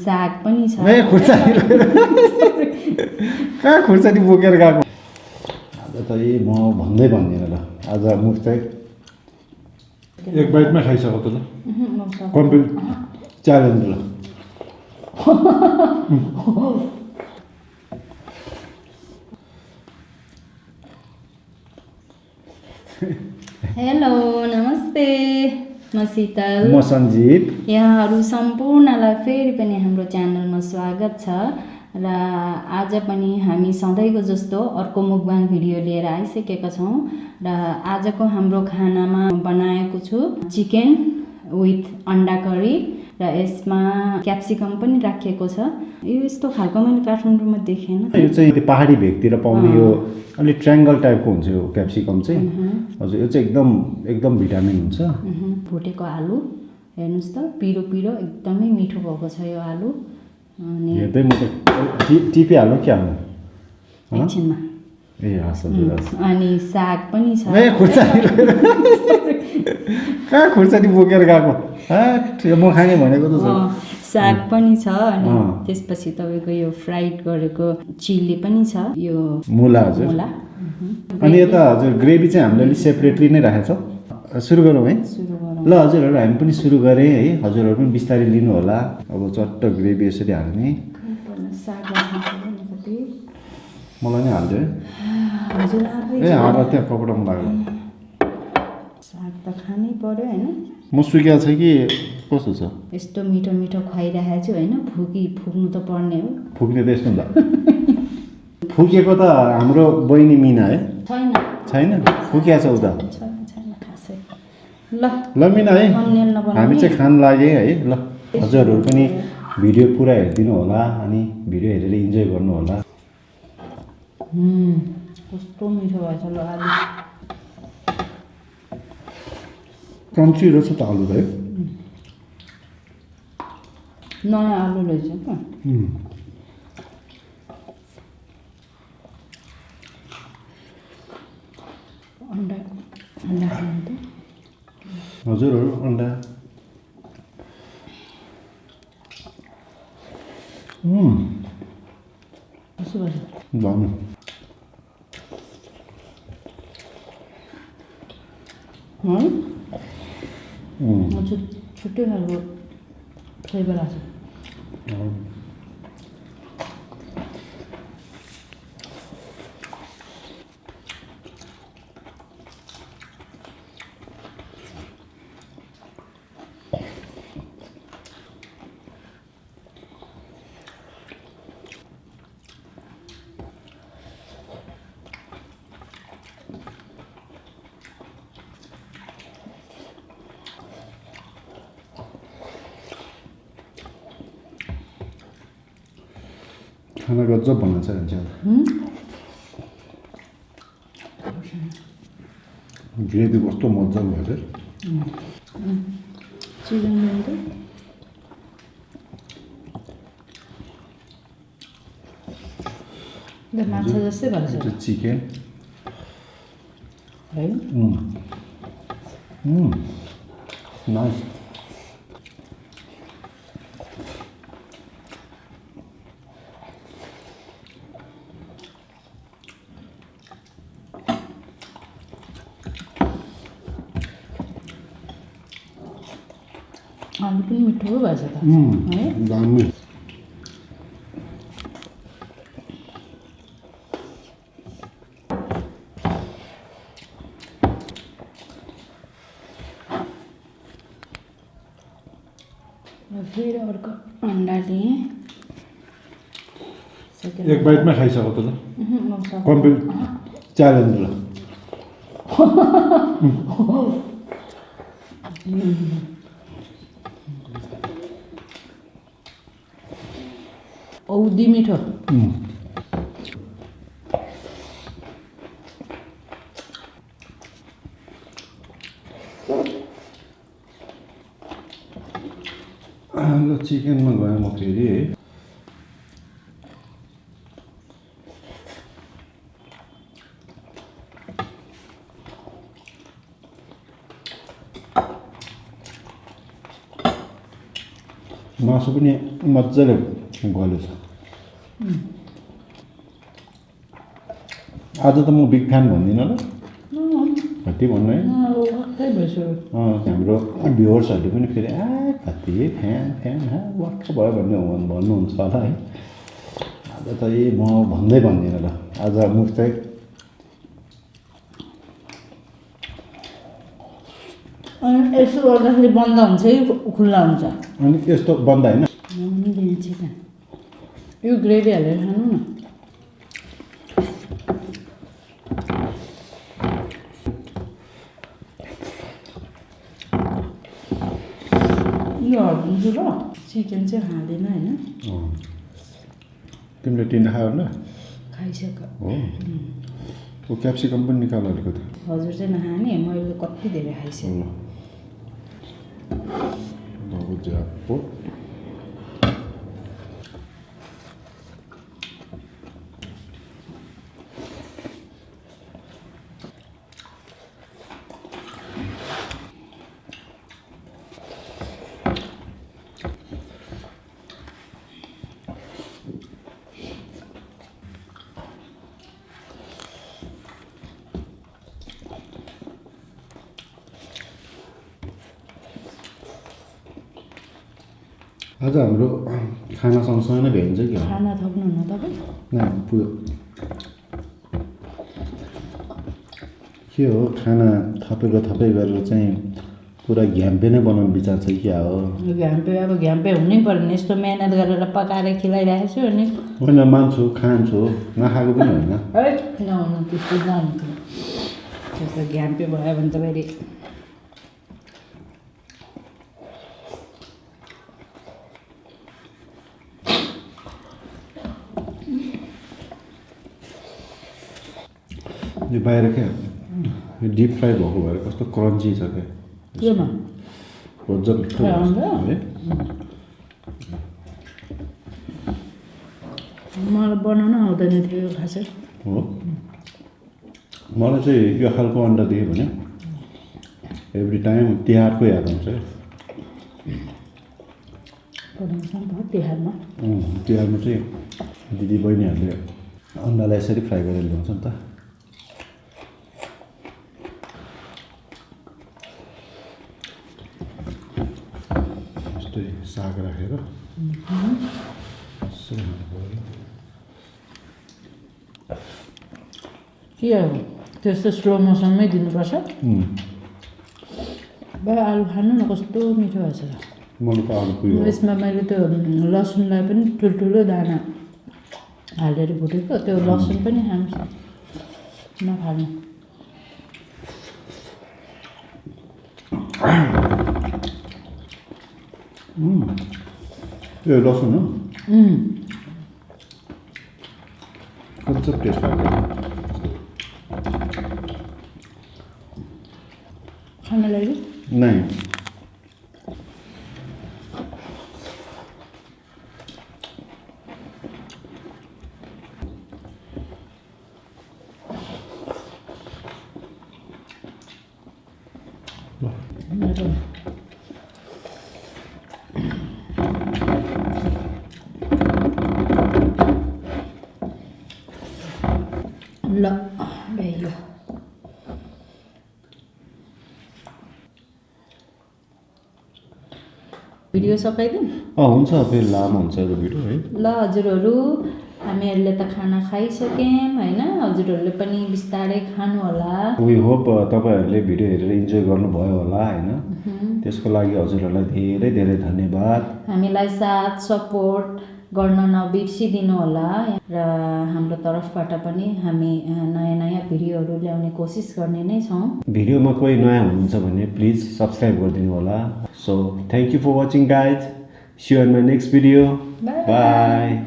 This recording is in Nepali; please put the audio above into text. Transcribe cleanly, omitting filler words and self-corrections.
साग पनि छ ए खुर्सानी कहाँ खुर्सानी बोकेर गएको आज त यही म भन्दै भन्दिनँ ल आज मुख चाहिँ एक बाइटमा खाइसक्यो त ल कम्प्लिट च्यालेन्ज ल हेलो नमस्ते म शीतल म सञ्जीव यहाँहरू सम्पूर्णलाई फेरि पनि हाम्रो च्यानलमा स्वागत छ र आज पनि हामी सधैँको जस्तो अर्को मुकबाङ भिडियो लिएर आइसकेका छौँ र आजको हाम्रो खानामा बनाएको छु चिकन विथ अन्डा करी र यसमा क्याप्सिकम पनि राखिएको छ यो यस्तो खालको मैले काठमाडौँमा देखेन यो चाहिँ पहाडी भेगतिर पाउने यो अलि ट्रायङ्गल टाइपको हुन्छ यो क्याप्सिकम चाहिँ हजुर यो चाहिँ एकदम भिटामिन हुन्छ फुटेको आलु हेर्नुस् त पिरो पिरो एकदमै मिठो भएको छ यो आलु अनि हेर्दै म त टिपिहाल्नु के हाल्नु एकछिनमा ए हस् हजुर अनि साग पनि छ ए खुर्सानी कहाँ खुर्सानी बोकेर गएको म खाने भनेको त साग पनि छ अनि त्यसपछि तपाईँको यो फ्राइड गरेको चिल्ली पनि छ यो मुला हजुर मुला अनि यता हजुर ग्रेभी चाहिँ हामीले अलिक सेपरेटली नै राखेको छौँ सुरु गरौँ है सुरु गरौँ ल हजुरहरू हामी पनि सुरु गरेँ है हजुरहरू पनि बिस्तारै लिनु होला अब चट्ट ग्रेभी यसरी हाल्ने साग मलाई नै हाल्छ है हजुर ए हाल त्यहाँ कपडामा लाग्यो साग त खानै पर्यो होइन म सुकिया छ कि कस्तो छ यस्तो मिठो मिठो खुवाइरहेको छु होइन फुक्नु त पर्ने हो फुक्ने त यस्तो हुन्छ फुकेको त हाम्रो बहिनी मिना है छैन फुकिया छ उता छैन खासै ल मिना है हामी चाहिँ खान लाग्यो है ल हजुरहरू पनि भिडियो पुरा हेरिदिनु होला अनि भिडियो हेरेर इन्जोय गर्नु होला कस्तो मिठो भएछ ल आलु क्रन्ची रहेछ त आलु त है नयाँ आलु रहेछ त अन्डा खानु त हजुरहरू अन्डा कस्तो भएछ भन्नु छुट्टै खालको फ्लेभर आएको छ खाना गजब बनाएको छ ग्रेभी कस्तो मजाको भएछ चिकन माछा जस्तै भएछ चिकन है नाइस आलु पनि मिठो भएछ त है दामी फेरि अर्को अन्डा लिएँ एक बाइटमा खाइसक्यो त ल कम्प्लिट च्यालेन्ज ल औधी मिठो ल चिकनमा गएँ म फेरि है मासु पनि मजाले गल्यो छ। आज त म बिग फ्यान भन्दिनँ ल, कति भन्नु है। हाम्रो भ्युवर्सहरूले पनि फेरि कति फ्यान फ्यान वाक्क भयो भन्ने भन्नुहुन्छ होला है। आज त म भन्दै भन्दिनँ ल, आज मुख चाहिँ यसो गर्दाखेरि बन्द हुन्छ कि खुल्ला हुन्छ? अनि यस्तो बन्द होइन, यो ग्रेभी हालेर खानु न। यो हालिदिन्छु ल, चिकन चाहिँ हाल्दैन होइन। तिमीले टिन्डा खायो होला? खाइसक्यो। हो क्याप्सिकम पनि निकाल अलिकति। हजुर चाहिँ नखाने, मैले कति धेरै खाइसकेँ। ज्यापो आज हाम्रो खाना सँगसँगै नै भ्याइन्छ कि? खाना थप्नुहुन्न तपाईँ? पुग्यो। के हो खाना थपेको थपै गरेर चाहिँ पुरा घ्याम्पे नै बनाउने विचार छ क्या हो? घ्याम्पे अब घ्याम्पे हुनै पर्ने, यस्तो मेहनत गरेर पकाएर खिलाइरहेको छु अनि। होइन मान्छु खान्छु, नखाएको पनि होइन। है नहुनु त्यस्तो जान्छु, त्यो घ्याम्पे भयो भने त फेरि यो बाहिर क्या डिप फ्राई भएको भएर कस्तो क्रन्ची छ क्या, केमा मजा मिठो है। मलाई बनाउन आउँदैन थियो खासै। हो मलाई चाहिँ यो खालको अन्डा देख्यो भने एभ्री टाइम तिहारको याद आउँछ है। बनाउँछ नि त तिहारमा। तिहारमा चाहिँ दिदी बहिनीहरूले अन्डालाई यसरी फ्राई गरेर ल्याउँछ नि त। साग राखेर के हो त्यस्तो स्लो मोसनमै दिनुपर्छ? बा आलु खानु न, कस्तो मिठो भएछ। मलाई त आलु पुग्यो। यसमा मैले त्यो लसुनलाई पनि ठुल्ठुलो दाना हालेर भुटेको, त्यो लसुन पनि खान्छ नखानु। यो लसुन हो? गजब टेस्ट लाग्यो। खान लागि नहीं ल भ्याइयो। भिडियो सकाइदिउँ? हुन्छ फेरि लामो हुन्छ यो भिडियो है। ल हजुरहरू, हामीहरूले त खाना खाइसक्यौँ होइन, हजुरहरूले पनि बिस्तारै खानु होला। वी होप तपाईँहरूले भिडियो हेरेर इन्जोय गर्नुभयो होला होइन। त्यसको लागि हजुरहरूलाई धेरै धेरै धन्यवाद। हामीलाई साथ सपोर्ट गर्न नबिर्सिदिनु होला र हाम्रो तर्फबाट पनि हामी नयाँ नयाँ भिडियोहरू ल्याउने कोसिस गर्ने नै छौँ। भिडियोमा कोही नयाँ हुनुहुन्छ भने प्लिज सब्सक्राइब गरिदिनु होला। So thank you for watching guys, see you in my next video. By.